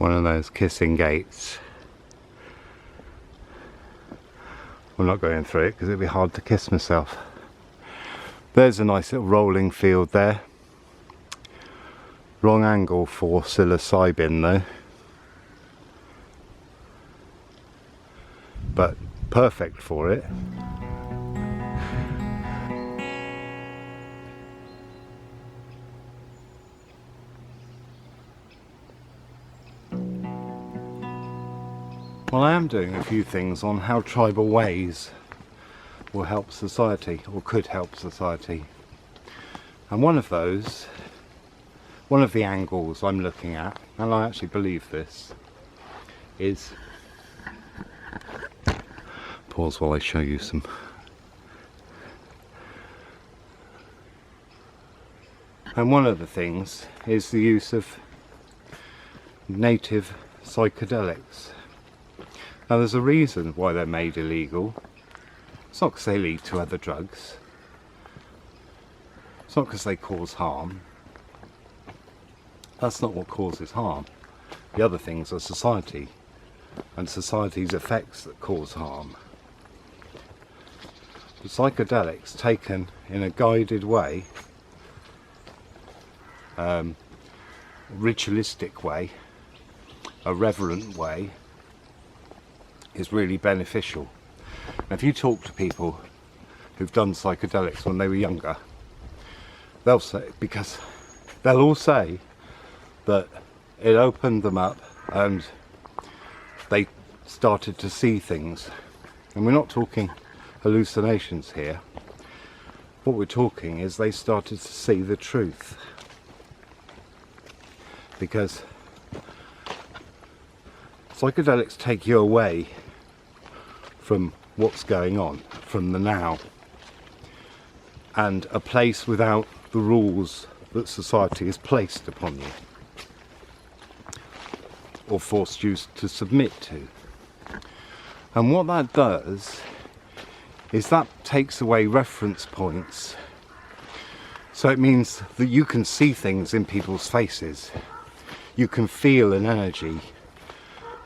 one of those kissing gates. I'm not going through it because it'd be hard to kiss myself. There's a nice little rolling field there. Wrong angle for psilocybin though. But perfect for it. Well, I am doing a few things on how tribal ways will help society, or could help society. And one of those, one of the angles I'm looking at, and I actually believe this, is... Pause while I show you some. And one of the things is the use of native psychedelics. Now there's a reason why they're made illegal. It's not because they lead to other drugs. It's not because they cause harm. That's not what causes harm. The other things are society and society's effects that cause harm. The psychedelics taken in a guided way, ritualistic way, a reverent way, is really beneficial. Now, if you talk to people who've done psychedelics when they were younger, they'll say, because they'll all say that it opened them up and they started to see things. And we're not talking hallucinations here. What we're talking is they started to see the truth. Because psychedelics take you away from what's going on, from the now, and a place without the rules that society has placed upon you or forced you to submit to. And what that does is that takes away reference points. So it means that you can see things in people's faces. You can feel an energy.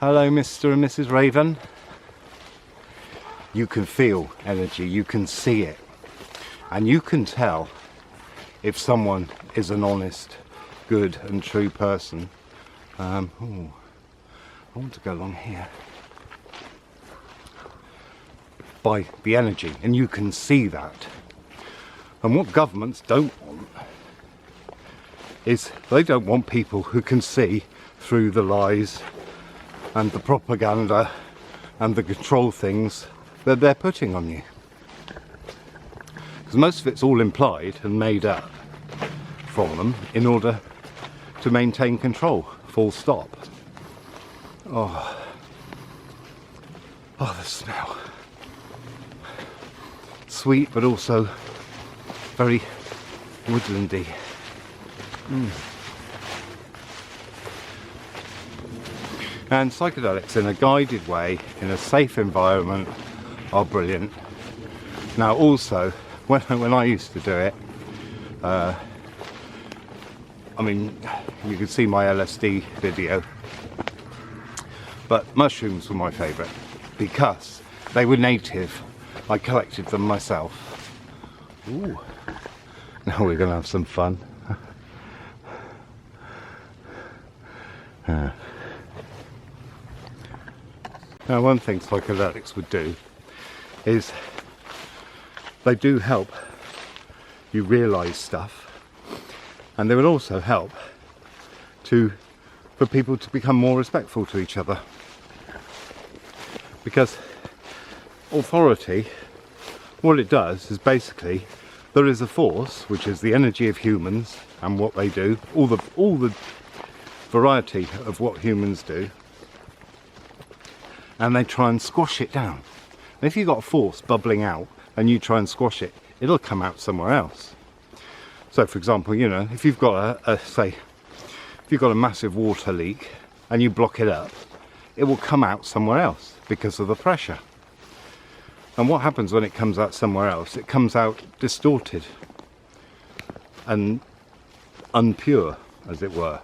Hello, Mr. and Mrs. Raven. You can feel energy, you can see it. And you can tell if someone is an honest, good and true person. I want to go along here. By the energy, and you can see that. And what governments don't want is they don't want people who can see through the lies and the propaganda and the control things that they're putting on you. Because most of it's all implied and made up from them in order to maintain control, full stop. Oh, the smell. Sweet, but also very woodlandy. And psychedelics in a guided way, in a safe environment, are brilliant. Now also, when I used to do it, I mean, you can see my LSD video, but mushrooms were my favourite because they were native. I collected them myself. Ooh. Now we're going to have some fun. Now, one thing psychedelics would do is they do help you realise stuff, and they would also help for people to become more respectful to each other, because authority, what it does is basically there is a force which is the energy of humans and what they do, all the variety of what humans do, and they try and squash it down. And if you've got a force bubbling out and you try and squash it, it'll come out somewhere else. So for example, you know, if you've got if you've got a massive water leak and you block it up, it will come out somewhere else because of the pressure. And what happens when it comes out somewhere else? It comes out distorted and unpure, as it were.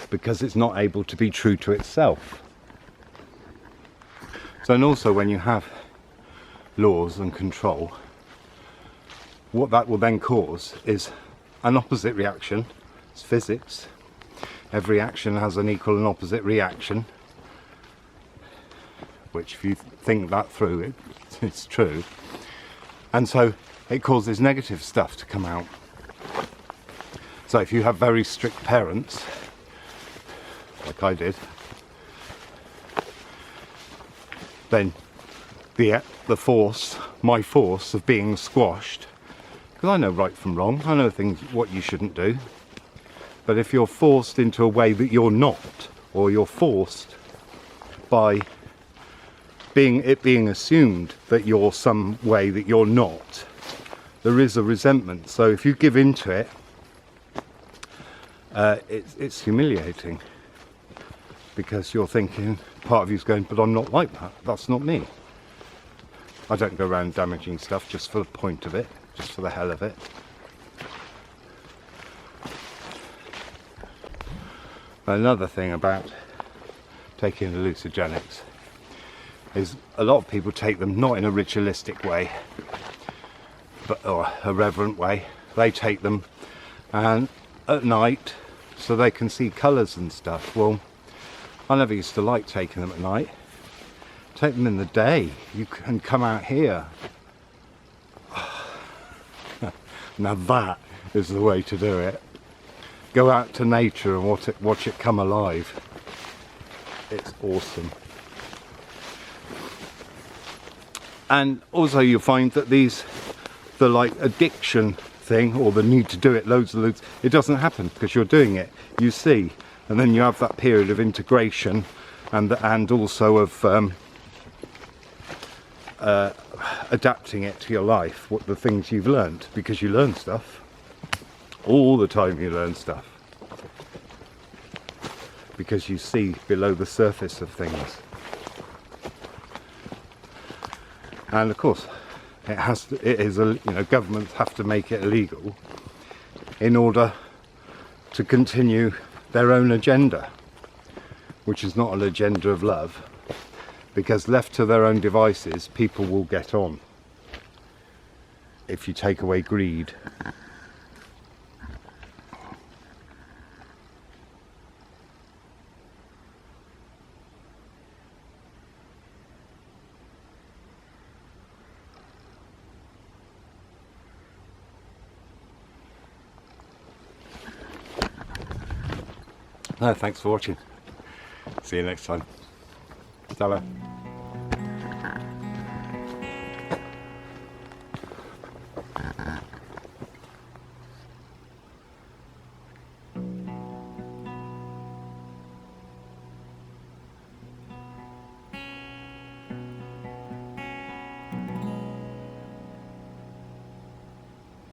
because it's not able to be true to itself. So, and also when you have laws and control, what that will then cause is an opposite reaction. It's physics. Every action has an equal and opposite reaction, which if you think that through, it's true. And so it causes negative stuff to come out. So if you have very strict parents, like I did, then the force, my force of being squashed, because I know right from wrong, I know things, what you shouldn't do, but if you're forced into a way that you're not, or you're forced by being assumed that you're some way that you're not, there is a resentment. So if you give in to it, it's humiliating, because you're thinking, part of you's going, but I'm not like that, that's not me. I don't go around damaging stuff just for the point of it, just for the hell of it. Another thing about taking hallucinogenics is a lot of people take them not in a ritualistic way, or a reverent way. They take them and at night so they can see colours and stuff. Well, I never used to like taking them at night. Take them in the day. You can come out here. Now that is the way to do it. Go out to nature and watch it come alive. It's awesome. And also you'll find that the like addiction thing, or the need to do it loads and loads, it doesn't happen because you're doing it, you see, and then you have that period of integration and also of adapting it to your life, what the things you've learned, because you learn stuff all the time. You learn stuff because you see below the surface of things. And of course governments have to make it illegal in order to continue their own agenda, which is not an agenda of love, because left to their own devices, people will get on if you take away greed. No, thanks for watching. See you next time. Ta-ra.